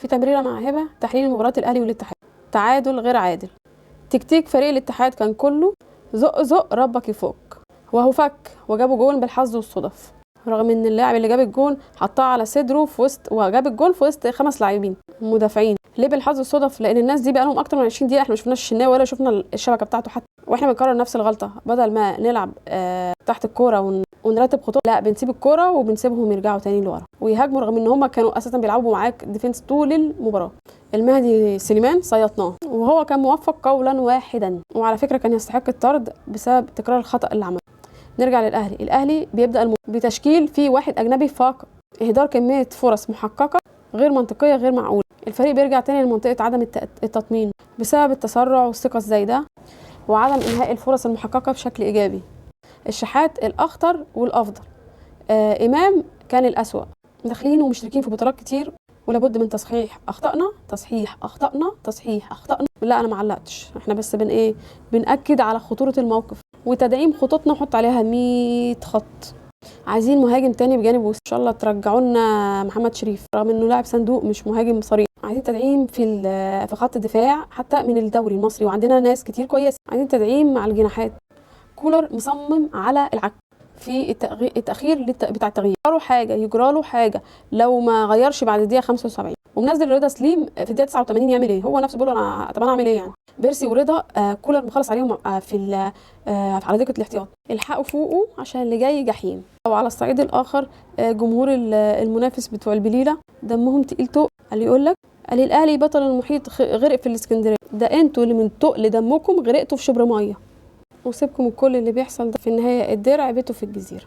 في تمريره مع هبه تحليل مباراه الاهلي والاتحاد. تعادل غير عادل. تكتيك فريق الاتحاد كان كله زق زق ربك يفك، وهو فك وجابوا جول بالحظ والصدف، رغم ان اللاعب اللي جاب الجول حطها على صدره في وسط، وجاب الجول في وسط 5 لاعبين مدافعين. ليه بالحظ والصدف؟ لان الناس دي بقى لهم اكتر من 20 دقيقه احنا ما شفناش الشناوي ولا شفنا الشبكه بتاعته حتى، واحنا بنكرر نفس الغلطه. بدل ما نلعب تحت الكوره ونرتب خطوط، لا بنسيب الكوره وبنسيبهم يرجعوا تاني لورا ويهاجموا، رغم ان هم كانوا اساسا بيلعبوا معاك ديفنس طول المباراه. المهدي سليمان صيطناه وهو كان موفق قولا واحدا، وعلى فكره كان يستحق الطرد بسبب تكرار الخطا اللي عمله. نرجع للاهلي. الاهلي بيبدا بتشكيل فيه واحد اجنبي فقط، اهدار كميه فرص محققه غير منطقيه غير معقوله. الفريق بيرجع تاني لمنطقه عدم التطمين بسبب التسرع والثقه الزايده وعدم انهاء الفرص المحققه بشكل ايجابي. الشحات الاخطر والافضل، امام كان الاسوأ. داخلين ومشتركين في بطولات كتير ولابد من تصحيح اخطائنا، تصحيح اخطائنا، تصحيح اخطائنا. لا انا ما علقتش، احنا بس بنأكد على خطوره الموقف وتدعيم خطوطنا ونحط عليها 100 خط. عايزين مهاجم تاني بجانب ان شاء الله ترجعوا لنا محمد شريف، رغم انه لاعب صندوق مش مهاجم صريح. عايزين تدعيم في خط الدفاع حتى من الدوري المصري، وعندنا ناس كتير كويسه. عايزين تدعيم مع الجناحات. كولر مصمم على العك في التأخير بتاع التغيير، يجرى له حاجه لو ما غيرش بعد الدقيقه 75. ومنزل رضا سليم في الدقيقه 89 يعمل ايه؟ هو نفسه بيقول انا طب انا اعمل ايه يعني؟ بيرسي ورضا كولر مخلص عليهم على دكه الاحتياط. الحقوا فوقه عشان اللي جاي جحيم. وعلى الصعيد الاخر جمهور المنافس بتوع البليله دمهم تقيل توق. قال يقول لك قال الاهلي بطل المحيط غرق في الاسكندريه، ده انتوا اللي من تقل دمكم غرقتوا في شبر ميه. وسيبكم من كل اللي بيحصل ده، في النهايه الدرع بيته في الجزيره.